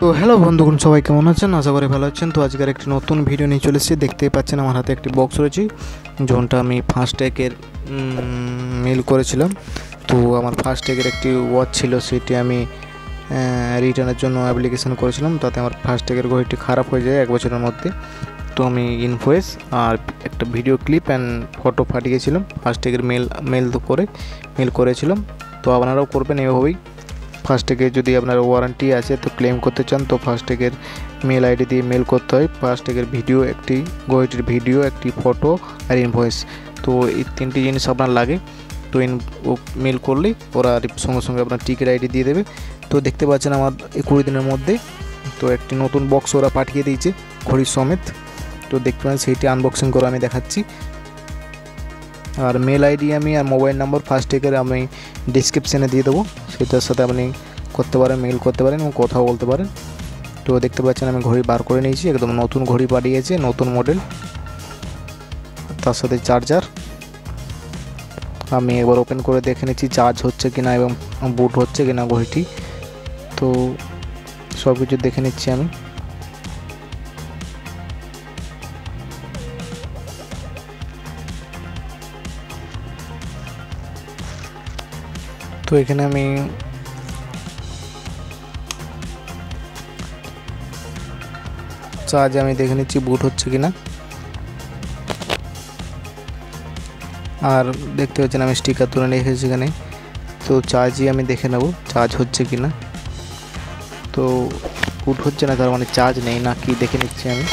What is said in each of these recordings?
তো হ্যালো বন্ধুগণ, সবাই কেমন আছেন? আশা করি ভালো আছেন। তো আজকের একটি নতুন ভিডিও নিয়ে চলে এসেছি। দেখতেই পাচ্ছেন আমার হাতে একটি বক্স রয়েছে, যেটা আমি ফাস্ট্যাগের মেল করেছিলাম। তো আমার ফাস্ট্যাগের একটি ওয়াচ ছিল, সেটি আমি রিটার্নের জন্য অ্যাপ্লিকেশন করেছিলাম। তাতে আমার ফাস্ট্যাগের ঘড়িটি খারাপ হয়ে যায় 1 বছরের মধ্যে। তো আমি ইনভয়েস আর একটা ভিডিও ক্লিপ অ্যান্ড ফটো পাঠিয়েছিলাম ফাস্ট্যাগের মেল করেছিলাম। তো আপনারাও করবেন এভাবেই। ফাস্ট্যাগে যদি আপনার ওয়ারেন্টি আছে তো ক্লেম করতে চান, তো ফাস্ট্যাগের মেল আইডি দিয়ে মেল করতে হয়। ফাস্ট্যাগের ভিডিও, একটি ঘড়িটির ভিডিও, একটি ফটো আর ইনভয়েস। তো এই 3টি জিনিস আপনার লাগে। তো মেল করলেই ওরা সঙ্গে সঙ্গে আপনার টিকিট আইডি দিয়ে দেবে। তো দেখতে পাচ্ছেন আমার 20 দিনের মধ্যে তো একটি নতুন বক্স ওরা পাঠিয়ে দিয়েছে ঘড়ির সমেত। তো দেখতে পাচ্ছেন সেইটি আনবক্সিং করে আমি দেখাচ্ছি। আর মেল আইডি আমি আর মোবাইল নাম্বার ফাস্ট্যাগের আমি ডিসক্রিপশানে দিয়ে দেবো, সেটার সাথে আপনি করতে পারেন, মেল করতে পারেন এবং কথাও বলতে পারেন। তো দেখতে পাচ্ছেন আমি ঘড়ি বার করে নিয়েছি, একদম নতুন ঘড়ি পাঠিয়েছে, নতুন মডেল, তার সাথে চার্জার। আমি এবার ওপেন করে দেখে নিচ্ছি চার্জ হচ্ছে কিনা এবং বুট হচ্ছে কিনা ঘড়িটি। তো সব কিছু দেখে নিচ্ছি আমি। তো এখানে আমি চার্জ দেখে নিচ্ছি বুট হচ্ছে কিনা। আর দেখতে পাচ্ছেন আমি স্টিকার তুলে নিয়ে এসেছি এখানে। তো চার্জই আমি দেখে নেব চার্জ হচ্ছে কিনা। তো বুট হচ্ছে না, তার মানে চার্জ নেই না কি দেখে নিচ্ছি আমি।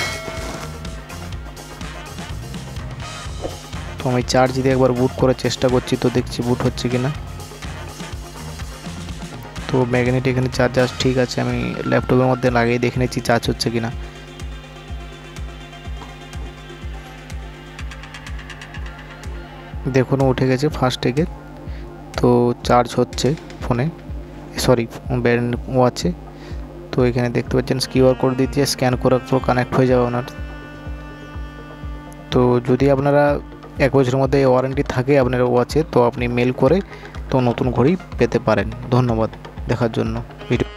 তো আমি চার্জ দিয়ে একবার বুট করার চেষ্টা করছি, তো দেখছি বুট হচ্ছে কিনা। তো ম্যাগনেট এখানে চার্জার ঠিক আছে, আমি ল্যাপটপের মধ্যে লাগিয়ে দেখে নিচ্ছি চার্জ হচ্ছে কিনা। দেখুন উঠে গেছে ফাস্ট্যাগের। তো চার্জ হচ্ছে ফোনে, সরি ব্যান্ড ওয়াচে। তো এখানে দেখতে পাচ্ছেন কিউআর কোড দিচ্ছে, স্ক্যান করার পর কানেক্ট হয়ে যাবে আপনার। তো যদি আপনারা 1 বছরের মধ্যে ওয়ারেন্টি থাকে আপনার ওয়াচে, তো আপনি মেল করে তো নতুন ঘড়ি পেতে পারেন। ধন্যবাদ দেখার জন্য ভিডিও।